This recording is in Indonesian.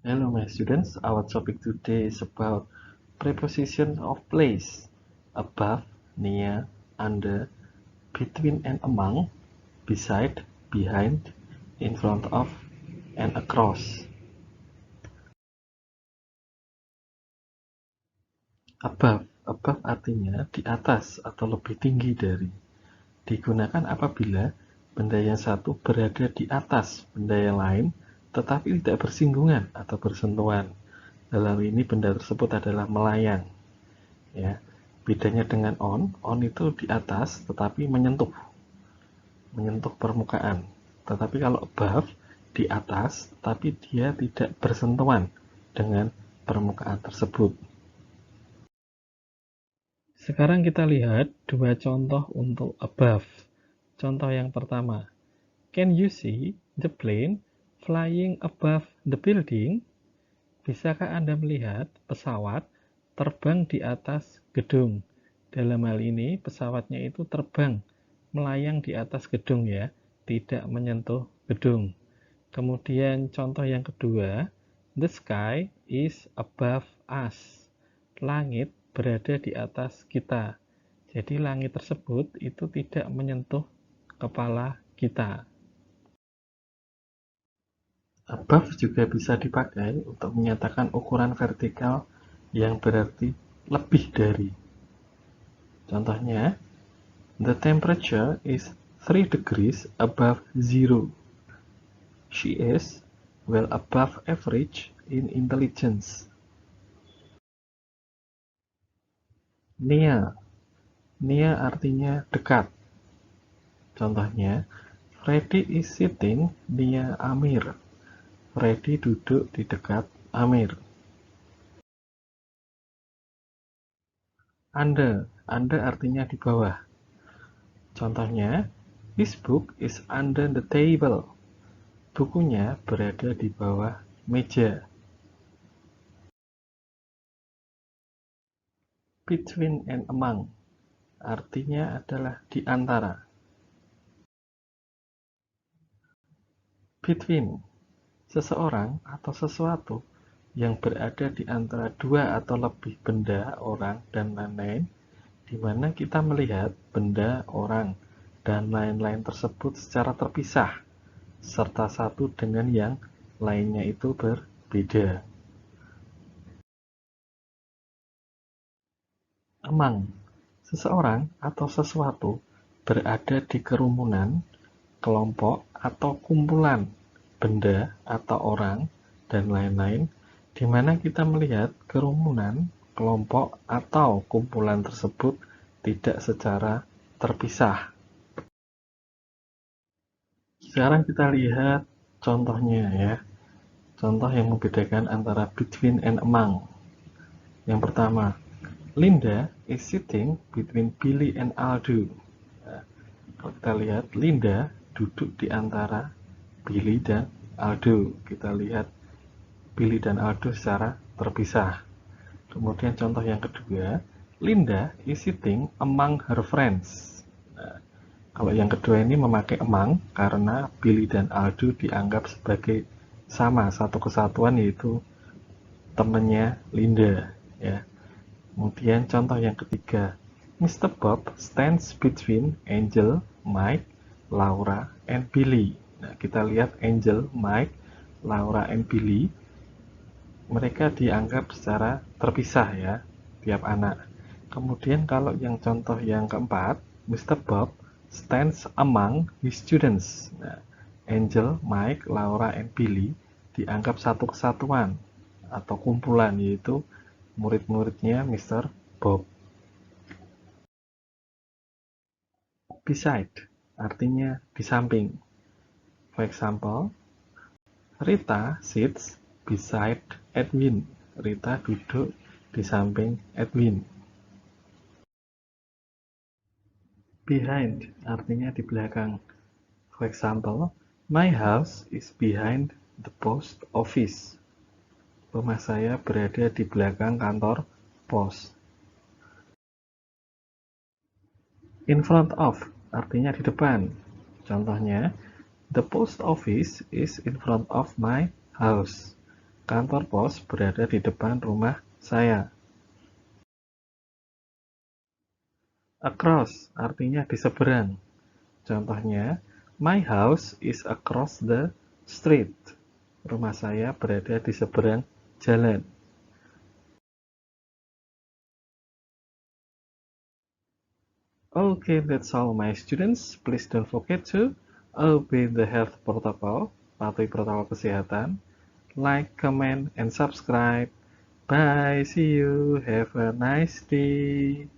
Hello my students, our topic today is about preposition of place: above, near, under, between and among, beside, behind, in front of, and across. Above artinya di atas atau lebih tinggi dari. Digunakan apabila benda yang satu berada di atas benda yang lain tetapi tidak bersinggungan atau bersentuhan. Dalam ini benda tersebut adalah melayang. Ya, bedanya dengan on itu di atas tetapi menyentuh permukaan. Tetapi kalau above di atas tetapi dia tidak bersentuhan dengan permukaan tersebut. Sekarang kita lihat dua contoh untuk above. Contoh yang pertama, can you see the plane flying above the building? Bisakah Anda melihat pesawat terbang di atas gedung? Dalam hal ini, pesawatnya itu terbang, melayang di atas gedung ya, tidak menyentuh gedung. Kemudian contoh yang kedua, the sky is above us. Langit berada di atas kita. Jadi langit tersebut itu tidak menyentuh kepala kita. Above juga bisa dipakai untuk menyatakan ukuran vertikal yang berarti lebih dari. Contohnya, the temperature is 3 degrees above zero. She is well above average in intelligence. Near. Near artinya dekat. Contohnya, Freddy is sitting near Amir. Freddy duduk di dekat Amir. Under artinya di bawah. Contohnya, his book is under the table. Bukunya berada di bawah meja. Between and among artinya adalah di antara. Between, seseorang atau sesuatu yang berada di antara dua atau lebih benda, orang, dan lain-lain, di mana kita melihat benda, orang, dan lain-lain tersebut secara terpisah, serta satu dengan yang lainnya itu berbeda. Among, seseorang atau sesuatu berada di kerumunan, kelompok, atau kumpulan benda atau orang, dan lain-lain, di mana kita melihat kerumunan, kelompok, atau kumpulan tersebut tidak secara terpisah. Sekarang kita lihat contohnya ya. Contoh yang membedakan antara between and among. Yang pertama, Linda is sitting between Billy and Aldo. Nah, kalau kita lihat, Linda duduk di antara Billy dan Aldo. Kita lihat Billy dan Aldo secara terpisah. Kemudian contoh yang kedua, Linda is sitting among her friends. Nah, kalau yang kedua ini memakai among karena Billy dan Aldo dianggap sebagai sama, satu kesatuan, yaitu temannya Linda ya. Kemudian contoh yang ketiga, Mr. Bob stands between Angel, Mike, Laura, and Billy. Nah, kita lihat Angel, Mike, Laura, and Billy, mereka dianggap secara terpisah ya, tiap anak. Kemudian kalau yang contoh yang keempat, Mr. Bob stands among his students. Nah, Angel, Mike, Laura, and Billy dianggap satu kesatuan atau kumpulan, yaitu murid-muridnya Mr. Bob. Beside artinya di samping. For example, Rita sits beside Edwin. Rita duduk di samping Edwin. Behind artinya di belakang. For example, my house is behind the post office. Rumah saya berada di belakang kantor pos. In front of artinya di depan. Contohnya, the post office is in front of my house. Kantor pos berada di depan rumah saya. Across artinya di seberang. Contohnya, my house is across the street. Rumah saya berada di seberang jalan. Okay, that's all my students. Please don't forget to obey the health protocol, patuhi protokol kesehatan, like, comment, and subscribe. Bye, see you, have a nice day.